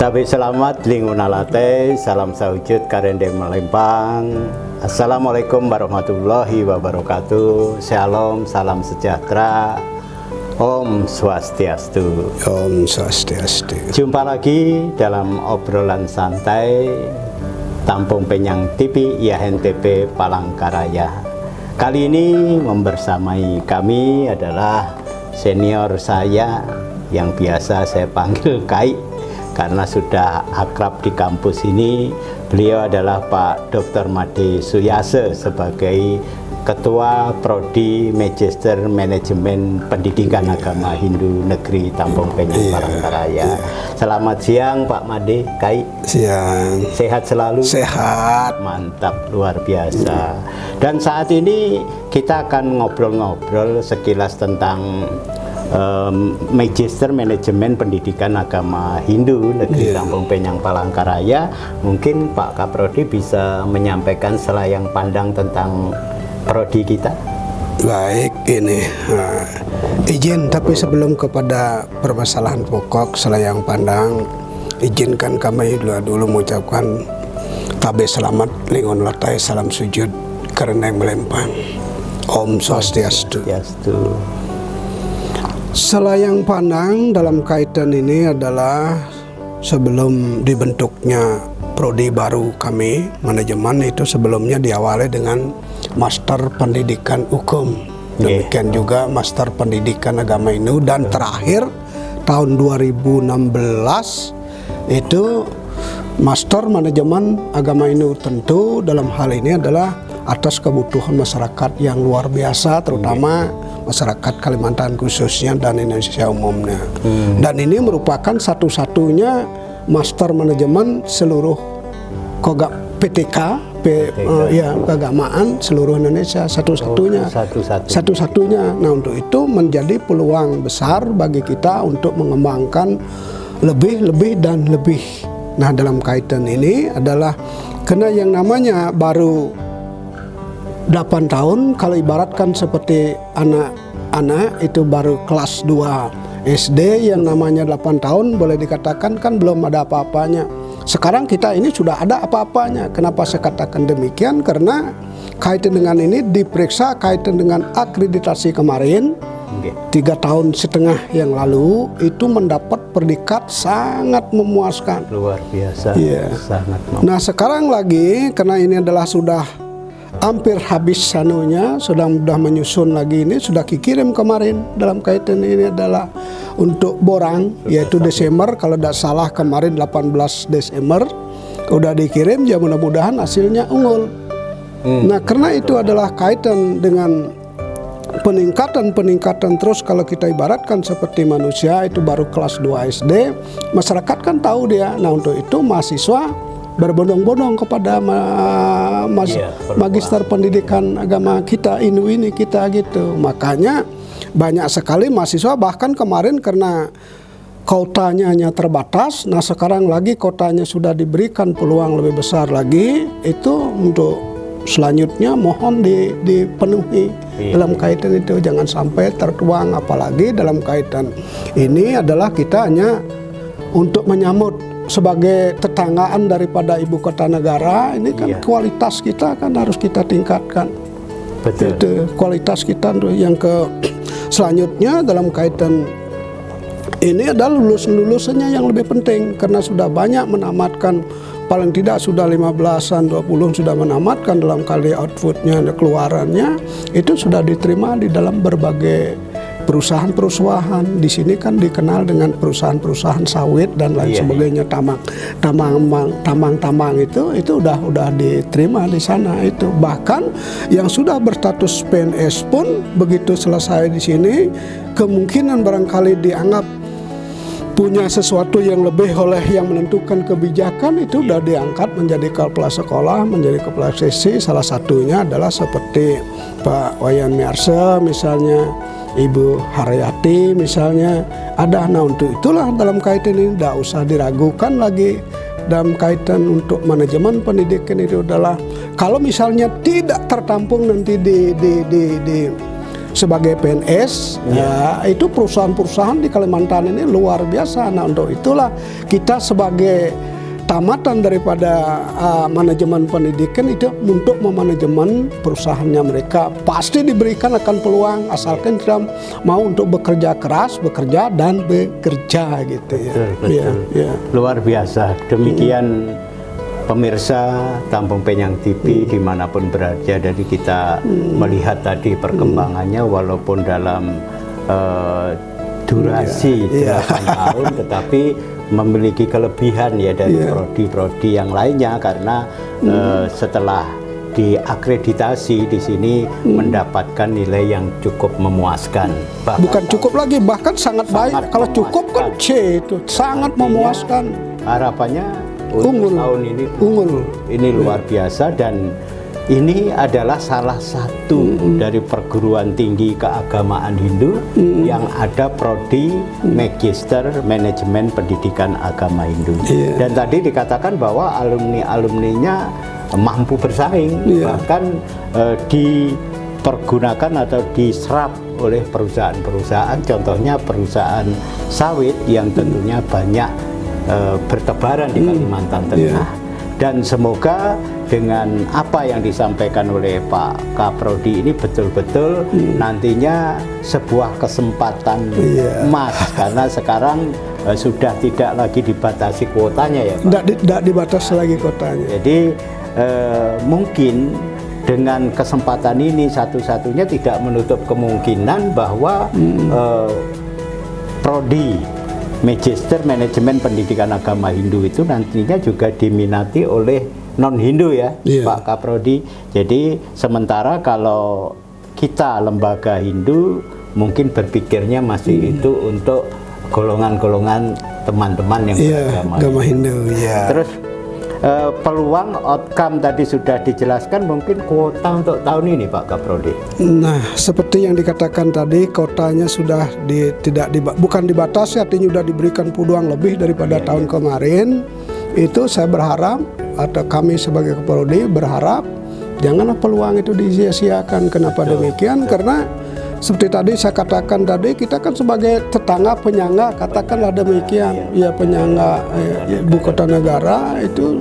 Cabai selamat lingunalate, salam saujud karendeng melempang. Assalamualaikum warahmatullahi wabarakatuh. Shalom, salam sejahtera. Om Swastiastu. Om Swastiastu. Jumpa lagi dalam obrolan santai Tampung Penyang TV IAHNTP Palangkaraya. Kali ini membersamai kami adalah senior saya yang biasa saya panggil Kai karena sudah akrab di kampus ini. Beliau adalah Pak Dr. Made Suyase sebagai Ketua Prodi Magister Manajemen Pendidikan Agama Hindu Negeri Tampung Penyang Palangkaraya. Selamat siang Pak Made, Kai. Siang. Sehat selalu? Sehat. Mantap, luar biasa. Dan saat ini kita akan ngobrol-ngobrol sekilas tentang Magister Manajemen Pendidikan Agama Hindu Negeri Tampung Penyang Palangkaraya. Mungkin Pak Kaprodi bisa menyampaikan selayang pandang tentang prodi kita. Baik, ini izin, tapi sebelum kepada permasalahan pokok selayang pandang, izinkan kami dulu mengucapkan tabe selamat lingon latai, salam sujud karena yang melempang. Om Swastiastu. Selayang pandang dalam kaitan ini adalah sebelum dibentuknya prodi baru kami, manajemen itu sebelumnya diawali dengan Master Pendidikan Hukum. Demikian juga Master Pendidikan Agama Hindu, dan terakhir tahun 2016 itu Master Manajemen Agama Hindu. Tentu dalam hal ini adalah atas kebutuhan masyarakat yang luar biasa, terutama masyarakat Kalimantan khususnya dan Indonesia umumnya. Dan ini merupakan satu-satunya master manajemen seluruh PTK, keagamaan seluruh Indonesia, satu-satunya. Nah, untuk itu menjadi peluang besar bagi kita untuk mengembangkan lebih dan lebih. Nah, dalam kaitan ini adalah karena yang namanya baru 8 tahun, kalau ibaratkan seperti anak-anak itu baru kelas 2 SD, yang namanya 8 tahun boleh dikatakan kan belum ada apa-apanya. Sekarang kita ini sudah ada apa-apanya. Kenapa saya katakan demikian? Karena kaitan dengan ini diperiksa kaitan dengan akreditasi kemarin 3,5 tahun yang lalu itu mendapat predikat sangat memuaskan. Luar biasa. Sangat memuaskan. Nah, sekarang lagi karena ini adalah sudah hampir habis sanunya, sudah menyusun lagi, ini sudah dikirim kemarin. Dalam kaitan ini adalah untuk borang, yaitu Desember, kalau tidak salah kemarin 18 Desember udah dikirim, ya mudah-mudahan hasilnya unggul. Nah, karena itu adalah kaitan dengan peningkatan terus. Kalau kita ibaratkan seperti manusia itu baru kelas 2 SD, masyarakat kan tahu dia. Nah, untuk itu mahasiswa berbondong-bondong kepada Magister Pendidikan Agama kita, Hindu ini kita gitu. Makanya banyak sekali mahasiswa, bahkan kemarin karena kotanya hanya terbatas, nah sekarang lagi kotanya sudah diberikan peluang lebih besar lagi, itu untuk selanjutnya mohon dipenuhi dalam kaitan itu, jangan sampai tertuang. Apalagi dalam kaitan ini adalah kita hanya untuk menyambut sebagai tetanggaan daripada ibu kota negara, ini kan kualitas kita kan harus kita tingkatkan. Betul. Itu kualitas kita. Yang selanjutnya dalam kaitan ini adalah lulusannya yang lebih penting, karena sudah banyak menamatkan, paling tidak sudah 15-an 20 sudah menamatkan. Dalam kali outputnya, keluarannya itu sudah diterima di dalam berbagai perusahaan-perusahaan. Di sini kan dikenal dengan perusahaan-perusahaan sawit dan lain sebagainya, tambang itu udah diterima di sana itu. Bahkan yang sudah berstatus PNS pun begitu selesai di sini, kemungkinan barangkali dianggap punya sesuatu yang lebih oleh yang menentukan kebijakan, itu udah diangkat menjadi kepala sekolah, menjadi kepala sesi. Salah satunya adalah seperti Pak Wayan Miarse misalnya, Ibu Haryati misalnya ada. Nah, untuk itulah dalam kaitan ini tidak usah diragukan lagi dalam kaitan untuk manajemen pendidikan itu adalah kalau misalnya tidak tertampung nanti di sebagai PNS. Ya, itu perusahaan-perusahaan di Kalimantan ini luar biasa. Nah, untuk itulah kita sebagai tamatan daripada manajemen pendidikan itu untuk memanajemen perusahaannya mereka pasti diberikan akan peluang asalkan kita mau untuk bekerja keras, bekerja dan bekerja gitu ya. Betul. Ya. Luar biasa. Demikian pemirsa Tampung Penyang TV dimanapun berada, jadi kita melihat tadi perkembangannya walaupun dalam durasi 8 tahun, tetapi memiliki kelebihan ya dari prodi-prodi yang lainnya karena setelah diakreditasi di sini mendapatkan nilai yang cukup memuaskan. Bukan cukup lagi, bahkan sangat baik. Kalau cukup kan C itu sangat memuaskan. Harapannya untuk tahun ini unggul. Ini luar biasa dan ini adalah salah satu dari perguruan tinggi keagamaan Hindu yang ada prodi Magister Manajemen Pendidikan Agama Hindu. Dan tadi dikatakan bahwa alumni-alumninya mampu bersaing, bahkan dipergunakan atau diserap oleh perusahaan-perusahaan, contohnya perusahaan sawit yang tentunya banyak bertebaran di Kalimantan Tengah. Dan semoga dengan apa yang disampaikan oleh Pak Kaprodi ini betul-betul nantinya sebuah kesempatan emas karena sekarang sudah tidak lagi dibatasi kuotanya ya Pak. Tidak dibatasi lagi kuotanya. Jadi mungkin dengan kesempatan ini satu-satunya tidak menutup kemungkinan bahwa prodi Magister Manajemen Pendidikan Agama Hindu itu nantinya juga diminati oleh non-Hindu ya, Pak Kaprodi. Jadi sementara kalau kita lembaga Hindu mungkin berpikirnya masih itu untuk golongan-golongan teman-teman yang beragama Hindu. Terus peluang outcome tadi sudah dijelaskan, mungkin kuota untuk tahun ini Pak Kaprodi. Nah, seperti yang dikatakan tadi, kuotanya sudah bukan dibatasi, artinya sudah diberikan peluang lebih daripada tahun kemarin. Itu saya berharap atau kami sebagai Kaprodi berharap janganlah peluang itu disia-siakan. Kenapa demikian? Karena seperti tadi saya katakan tadi, kita kan sebagai tetangga penyangga, katakanlah demikian, ya penyangga ibu kota negara itu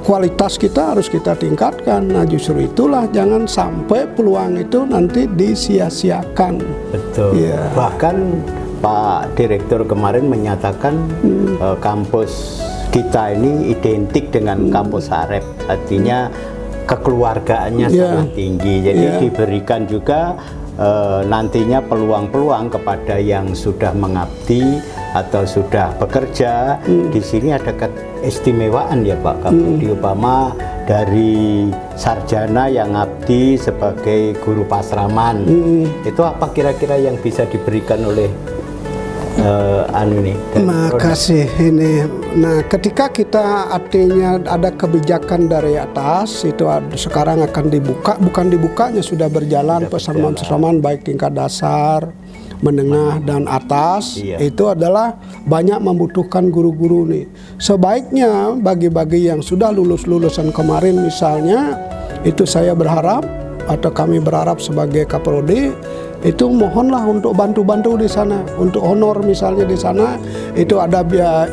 kualitas kita harus kita tingkatkan. Nah, justru itulah jangan sampai peluang itu nanti disia-siakan. Betul. Bahkan Pak Direktur kemarin menyatakan kampus kita ini identik dengan kampus Harep, artinya kekeluargaannya sangat tinggi. Jadi diberikan juga nantinya peluang-peluang kepada yang sudah mengabdi atau sudah bekerja. Di sini ada keistimewaan ya Pak Kaprodi, upama dari sarjana yang ngabdi sebagai guru pasraman. Itu apa kira-kira yang bisa diberikan oleh Makasih ini. Nah, ketika kita artinya ada kebijakan dari atas itu sekarang akan dibuka, bukan dibukanya sudah berjalan pesantren-pesantren baik tingkat dasar, menengah dan atas. Itu adalah banyak membutuhkan guru-guru nih. Sebaiknya bagi-bagi yang sudah lulusan kemarin misalnya, itu saya berharap atau kami berharap sebagai Kaprodi itu mohonlah untuk bantu-bantu di sana, untuk honor misalnya di sana itu ada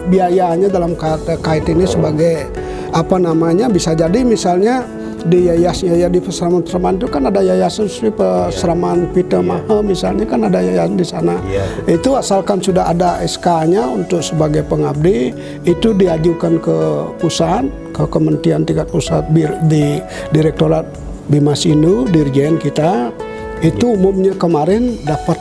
biayanya dalam kait ini sebagai apa namanya, bisa jadi misalnya di yayasan di pesantren itu kan ada yayasan Sri Pesraman Pitamaha misalnya kan ada yayasan di sana. Itu asalkan sudah ada SK-nya untuk sebagai pengabdi itu diajukan ke pusat, ke kementerian tingkat pusat di Direktorat Bimas Hindu, dirjen kita. Itu umumnya kemarin dapat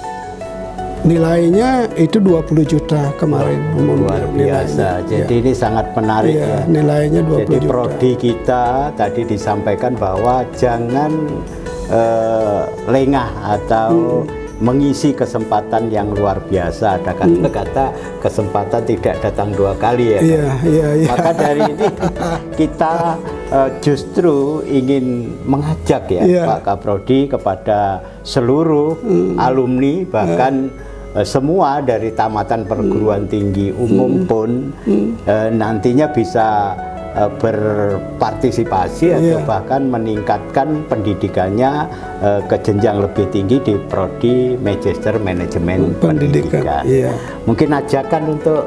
nilainya itu 20 juta kemarin. Luar biasa. Jadi ini sangat menarik ya. Nilainya 20 Jadi juta. prodi kita tadi disampaikan bahwa jangan lengah atau mengisi kesempatan yang luar biasa. Ada kata-kata kesempatan tidak datang 2 kali ya. Maka dari ini kita justru ingin mengajak ya Pak Kaprodi kepada seluruh alumni bahkan semua dari tamatan perguruan tinggi umum pun nantinya bisa berpartisipasi atau bahkan meningkatkan pendidikannya ke jenjang lebih tinggi di prodi Magister Manajemen Pendidikan. Mungkin ajakan untuk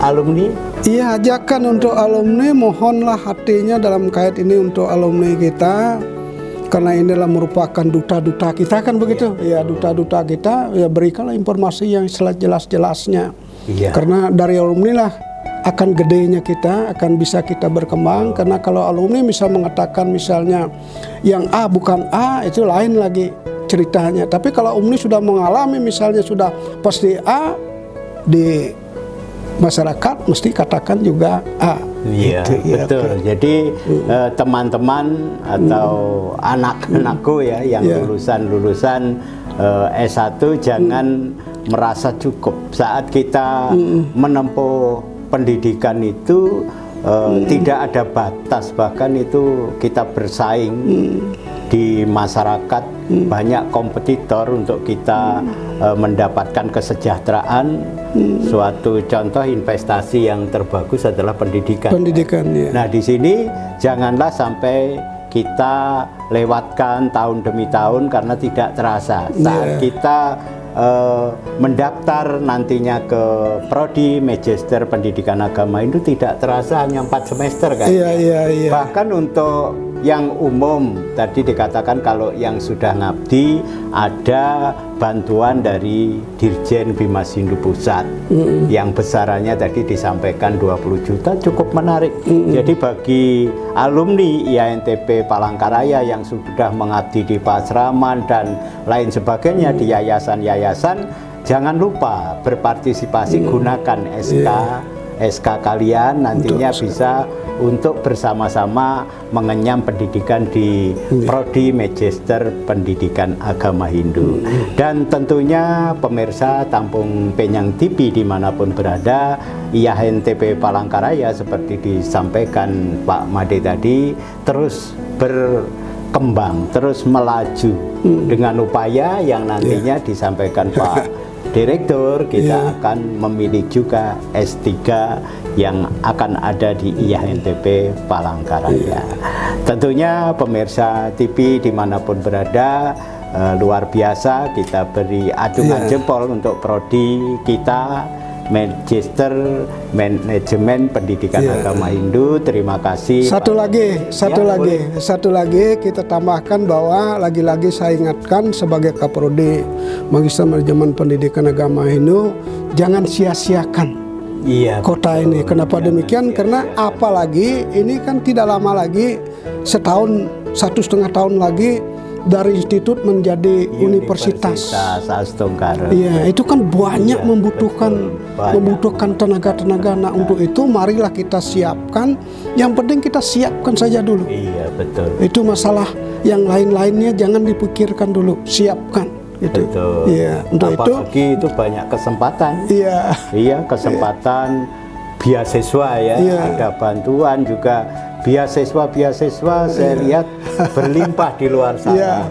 alumni? Iya, ajakan untuk alumni, mohonlah hatinya dalam kait ini untuk alumni kita, karena inilah merupakan duta-duta kita, kan begitu? Ya, duta-duta kita, ya berikanlah informasi yang jelas-jelasnya. Karena dari alumni lah akan gedenya kita, akan bisa kita berkembang. Karena kalau alumni bisa mengatakan misalnya yang A bukan A, itu lain lagi ceritanya. Tapi kalau alumni sudah mengalami misalnya sudah pasti A, di masyarakat mesti katakan juga A. Iya, betul. Jadi teman-teman atau anak-anakku ya yang lulusan S1 jangan merasa cukup saat kita menempuh pendidikan itu. Tidak ada batas, bahkan itu kita bersaing di masyarakat, banyak kompetitor untuk kita mendapatkan kesejahteraan. Suatu contoh investasi yang terbagus adalah pendidikan. Nah, di sini janganlah sampai kita lewatkan tahun demi tahun karena tidak terasa saat kita mendaftar nantinya ke prodi Magister Pendidikan Agama itu tidak terasa hanya 4 semester kan. Bahkan untuk yang umum tadi dikatakan kalau yang sudah ngabdi ada bantuan dari Dirjen Bimas Hindu Pusat yang besarannya tadi disampaikan 20 juta, cukup menarik. Jadi bagi alumni IANTP Palangkaraya yang sudah mengabdi di Pasraman dan lain sebagainya di yayasan-yayasan, jangan lupa berpartisipasi, gunakan SK kalian nantinya bisa untuk bersama-sama mengenyam pendidikan di prodi Magister Pendidikan Agama Hindu. Dan tentunya pemirsa Tampung Penyang TV dimanapun berada, IANTP Palangkaraya seperti disampaikan Pak Made tadi terus berkembang, terus melaju dengan upaya yang nantinya disampaikan Pak Direktur, kita akan memilih juga S3 yang akan ada di IANTP Palangkaraya. Tentunya pemirsa TV dimanapun berada, luar biasa kita beri acungan jempol untuk prodi kita Magister Manajemen Pendidikan Agama Hindu. Terima kasih. Satu lagi kita tambahkan bahwa lagi-lagi saya ingatkan sebagai Kaprodi Magister Manajemen Pendidikan Agama Hindu, jangan sia-siakan kota ini. Kenapa demikian? Karena apalagi ini kan tidak lama lagi, setahun 1,5 tahun lagi dari institut menjadi universitas Astungkara. Iya, itu kan banyak membutuhkan tenaga-tenaga. Nah, untuk itu marilah kita siapkan. Yang penting kita siapkan saja dulu. Iya, betul. Itu masalah yang lain-lainnya jangan dipikirkan dulu, siapkan. Itu. Betul. Iya, untuk apalagi itu banyak kesempatan. Iya, kesempatan beasiswa ada bantuan juga. Beasiswa saya lihat berlimpah di luar sana.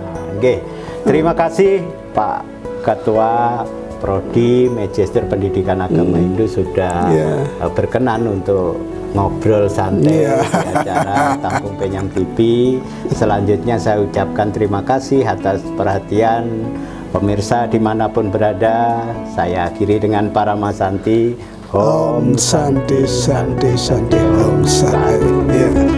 Terima kasih Pak Ketua Prodi Magister Pendidikan Agama Hindu sudah berkenan untuk ngobrol santai di acara Tampung Penyang TV. Selanjutnya saya ucapkan terima kasih atas perhatian pemirsa dimanapun berada. Saya akhiri dengan Parama Santi. Om Santi Santi Santi Om Santi.